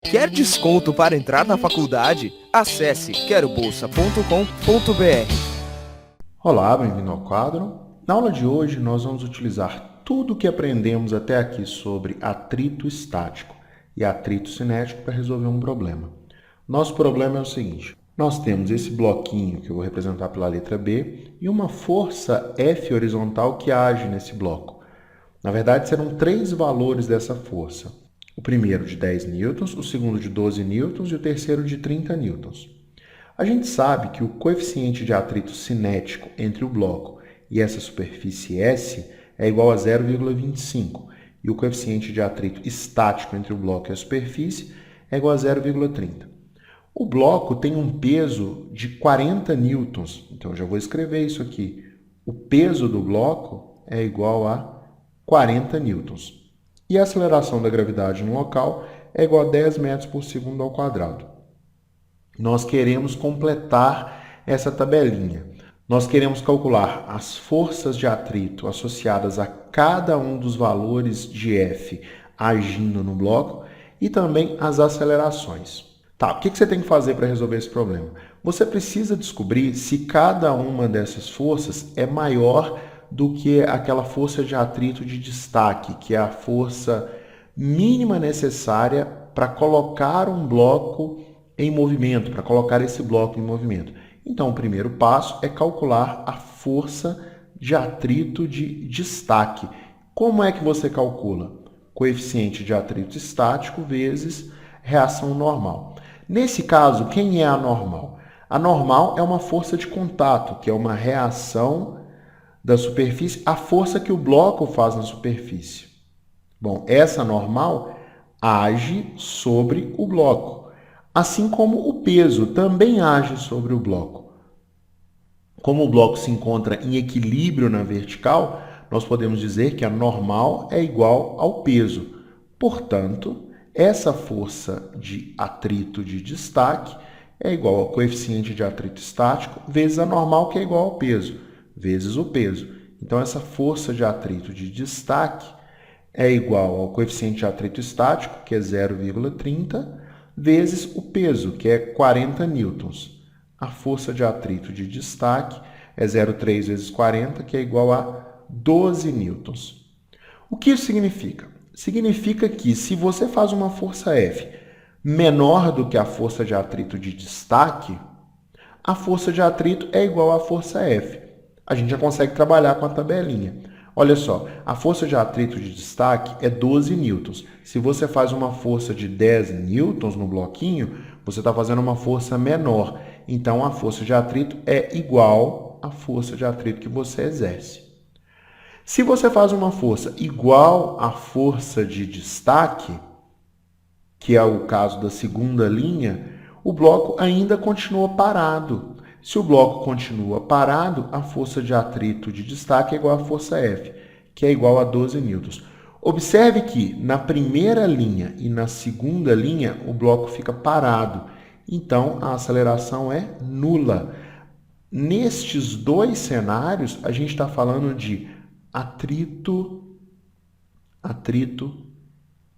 Quer desconto para entrar na faculdade? Acesse querobolsa.com.br. Olá, bem-vindo ao quadro. Na aula de hoje, nós vamos utilizar tudo o que aprendemos até aqui sobre atrito estático e atrito cinético para resolver um problema. Nosso problema é o seguinte: nós temos esse bloquinho que eu vou representar pela letra B e uma força F horizontal que age nesse bloco. Na verdade, serão três valores dessa força. O primeiro de 10 newtons, o segundo de 12 newtons e o terceiro de 30 newtons. A gente sabe que o coeficiente de atrito cinético entre o bloco e essa superfície S é igual a 0,25 e o coeficiente de atrito estático entre o bloco e a superfície é igual a 0,30. O bloco tem um peso de 40 newtons, então eu já vou escrever isso aqui. O peso do bloco é igual a 40 newtons. E a aceleração da gravidade no local é igual a 10 metros por segundo ao quadrado. Nós queremos completar essa tabelinha. Nós queremos calcular as forças de atrito associadas a cada um dos valores de F agindo no bloco e também as acelerações. Tá, o que você tem que fazer para resolver esse problema? Você precisa descobrir se cada uma dessas forças é maior do que aquela força de atrito de destaque, que é a força mínima necessária para colocar um bloco em movimento, para colocar esse bloco em movimento. Então, o primeiro passo é calcular a força de atrito de destaque. Como é que você calcula? Coeficiente de atrito estático vezes reação normal. Nesse caso, quem é a normal? A normal é uma força de contato, que é uma reação da superfície, a força que o bloco faz na superfície. Bom, essa normal age sobre o bloco, assim como o peso também age sobre o bloco. Como o bloco se encontra em equilíbrio na vertical, nós podemos dizer que a normal é igual ao peso. Portanto, essa força de atrito de destaque é igual ao coeficiente de atrito estático vezes a normal, que é igual ao peso, vezes o peso. Então, essa força de atrito de destaque é igual ao coeficiente de atrito estático, que é 0,30, vezes o peso, que é 40 newtons. A força de atrito de destaque é 0,3 vezes 40, que é igual a 12 newtons. O que isso significa? Significa que se você faz uma força F menor do que a força de atrito de destaque, a força de atrito é igual à força F. A gente já consegue trabalhar com a tabelinha. Olha só, a força de atrito de destaque é 12 newtons. Se você faz uma força de 10 newtons no bloquinho, você está fazendo uma força menor. Então, a força de atrito é igual à força de atrito que você exerce. Se você faz uma força igual à força de destaque, que é o caso da segunda linha, o bloco ainda continua parado. Se o bloco continua parado, a força de atrito de destaque é igual à força F, que é igual a 12 newtons. Observe que na primeira linha e na segunda linha o bloco fica parado, então a aceleração é nula. Nestes dois cenários, a gente está falando de atrito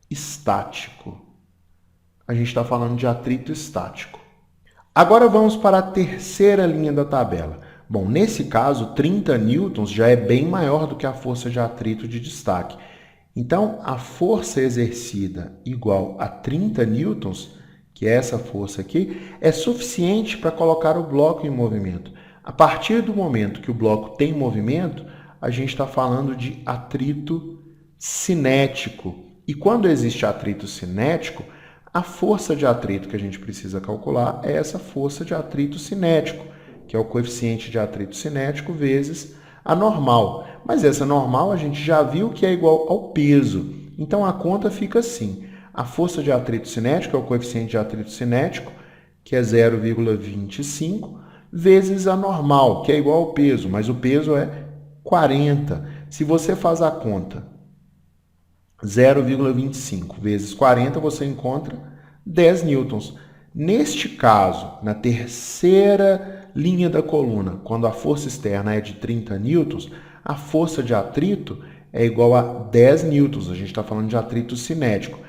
estático. A gente está falando de atrito estático. Agora vamos para a terceira linha da tabela. Bom, nesse caso, 30 newtons já é bem maior do que a força de atrito de destaque. Então, a força exercida igual a 30 newtons, que é essa força aqui, é suficiente para colocar o bloco em movimento. A partir do momento que o bloco tem movimento, a gente está falando de atrito cinético. E quando existe atrito cinético, a força de atrito que a gente precisa calcular é essa força de atrito cinético, que é o coeficiente de atrito cinético vezes a normal. Mas essa normal a gente já viu que é igual ao peso. Então, a conta fica assim. A força de atrito cinético é o coeficiente de atrito cinético, que é 0,25, vezes a normal, que é igual ao peso. Mas o peso é 40. Se você faz a conta 0,25 vezes 40, você encontra 10 newtons. Neste caso, na terceira linha da coluna, quando a força externa é de 30 newtons, a força de atrito é igual a 10 newtons. A gente está falando de atrito cinético.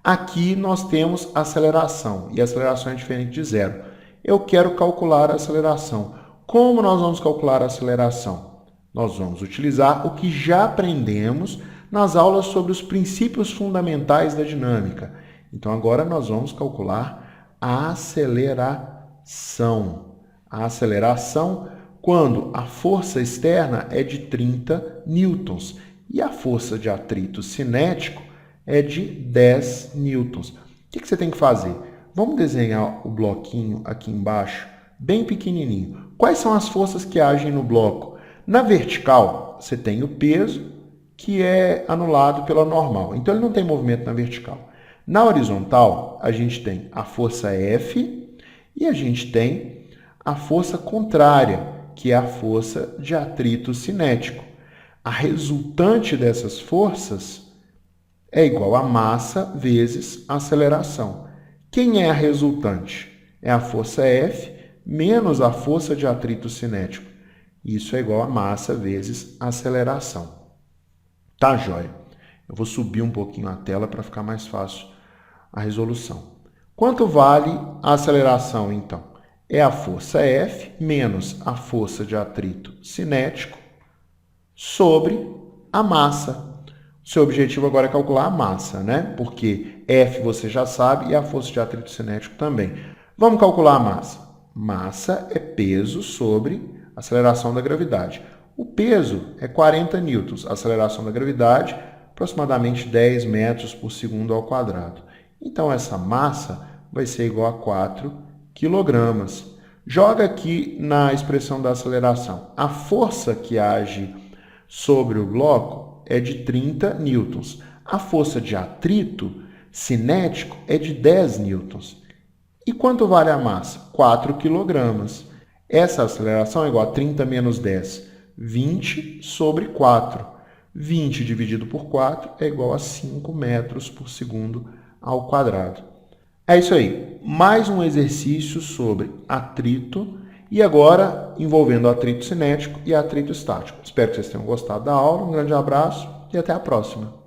Aqui nós temos aceleração, e a aceleração é diferente de zero. Eu quero calcular a aceleração. Como nós vamos calcular a aceleração? Nós vamos utilizar o que já aprendemos nas aulas sobre os princípios fundamentais da dinâmica. Então, agora nós vamos calcular a aceleração. A aceleração quando a força externa é de 30 newtons e a força de atrito cinético é de 10 newtons. O que você tem que fazer? Vamos desenhar o bloquinho aqui embaixo, bem pequenininho. Quais são as forças que agem no bloco? Na vertical, você tem o peso, que é anulado pela normal. Então, ele não tem movimento na vertical. Na horizontal, a gente tem a força F e a gente tem a força contrária, que é a força de atrito cinético. A resultante dessas forças é igual a massa vezes a aceleração. Quem é a resultante? É a força F menos a força de atrito cinético. Isso é igual a massa vezes a aceleração. Tá, joia? Eu vou subir um pouquinho a tela para ficar mais fácil a resolução. Quanto vale a aceleração, então? É a força F menos a força de atrito cinético sobre a massa. Seu objetivo agora é calcular a massa, né? Porque F você já sabe e a força de atrito cinético também. Vamos calcular a massa. Massa é peso sobre aceleração da gravidade. O peso é 40 newtons, a aceleração da gravidade, aproximadamente 10 metros por segundo ao quadrado. Então, essa massa vai ser igual a 4 quilogramas. Joga aqui na expressão da aceleração. A força que age sobre o bloco é de 30 newtons. A força de atrito cinético é de 10 newtons. E quanto vale a massa? 4 quilogramas. Essa aceleração é igual a 30 menos 10, 20 sobre 4. 20 dividido por 4 é igual a 5 metros por segundo ao quadrado. É isso aí. Mais um exercício sobre atrito e agora envolvendo atrito cinético e atrito estático. Espero que vocês tenham gostado da aula. Um grande abraço e até a próxima.